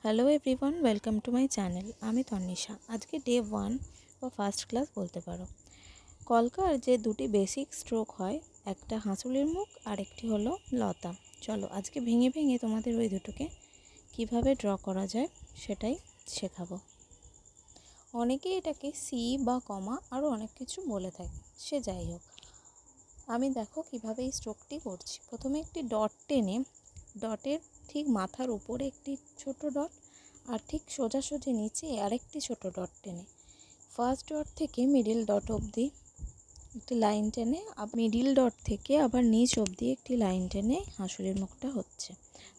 Hello everyone, welcome to my channel. আমি তন্নিশা। আজকে day 1 বা ফার্স্ট ক্লাস বলতে পারো। কলকার যে দুটি বেসিক স্ট্রোক হয়, একটা হাঁসুলির মুখ আর একটি হলো লতা। চলো আজকে ভেঙে ভেঙে তোমাদের ওই দুটোকে কিভাবে ড্র করা যায় সেটাই শেখাবো। অনেকেই এটাকে সি বা কমা আরও অনেক কিছু বলে থাকে, সে যাই হোক। আমি দেখো কিভাবে এই স্ট্রোকটি করছি। প্রথমে একটি ডট টেনে ডটের ঠিক মাথার উপরে একটি ছোট ডট আর ঠিক সোজাসুজি নিচে আরেকটি ছোট ডট টেনে ফার্স্ট ডট থেকে মিডিল ডট অবধি একটি লাইন টেনে মিডিল ডট থেকে আবার নিচ অবধি একটি লাইন টেনে হাঁসুলির মুখটা হচ্ছে।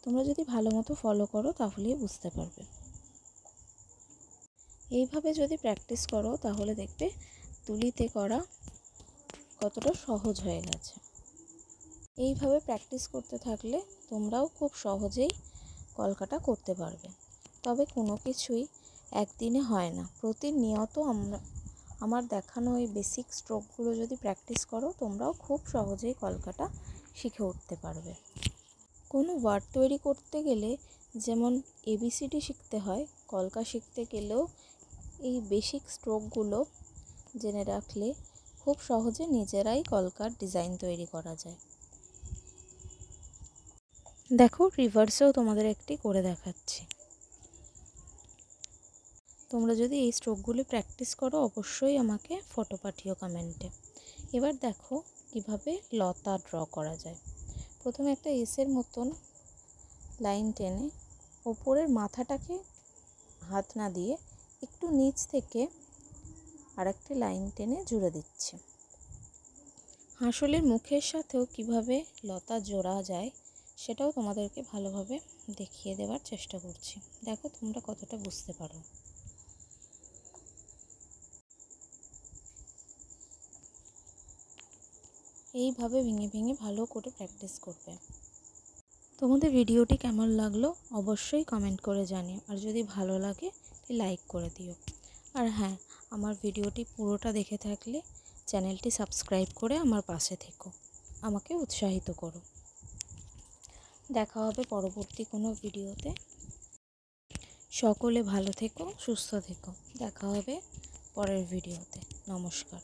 তোমরা যদি ভালো মতো ফলো করো তাহলেই বুঝতে পারবে। এইভাবে যদি প্র্যাকটিস করো তাহলে দেখবে তুলিতে করা কতটা সহজ হয়ে গেছে। এইভাবে প্র্যাকটিস করতে থাকলে তোমরাও খুব সহজেই কলকাটা করতে পারবে। তবে কোনো কিছুই একদিনে হয় না। প্রতিনিয়ত আমার দেখানো এই বেসিক স্ট্রোকগুলো যদি প্র্যাকটিস করো তোমরাও খুব সহজেই কলকাটা শিখে উঠতে পারবে। কোনো ওয়ার্ড তৈরি করতে গেলে যেমন ABCD শিখতে হয়, কলকা শিখতে গেলেও এই বেসিক স্ট্রোকগুলো জেনে রাখলে খুব সহজে নিজেরাই কলকার ডিজাইন তৈরি করা যায়। দেখো রিভার্সেও তোমাদের একটি করে দেখাচ্ছি। তোমরা যদি এই স্ট্রোকগুলি প্র্যাকটিস করো অবশ্যই আমাকে ফটো পাঠিও কমেন্টে। এবার দেখো কিভাবে লতা ড্র করা যায়। প্রথমে একটা এসের মতন লাইন টেনে ওপরের মাথাটাকে হাত না দিয়ে একটু নিচ থেকে আরেকটি লাইন টেনে জুড়ে দিচ্ছি। হাঁসুলির মুখের সাথেও কিভাবে লতা জোড়া যায় সেটাও তোমাদেরকে ভালোভাবে দেখিয়ে দেওয়ার চেষ্টা করছি। দেখো তোমরা কতটা বুঝতে পারো। এইভাবে ভেঙে ভেঙে ভালো করে প্র্যাকটিস করবে। তোমাদের ভিডিওটি কেমন লাগলো অবশ্যই কমেন্ট করে জানিও, আর যদি ভালো লাগে লাইক করে দিও। আর হ্যাঁ, আমার ভিডিওটি পুরোটা দেখে থাকলে চ্যানেলটি সাবস্ক্রাইব করে আমার পাশে থেকো, আমাকে উৎসাহিত করো। দেখা হবে পরবর্তী কোনো ভিডিওতে। সকলে ভালো থেকো, সুস্থ থেকো। দেখা হবে পরের ভিডিওতে। নমস্কার।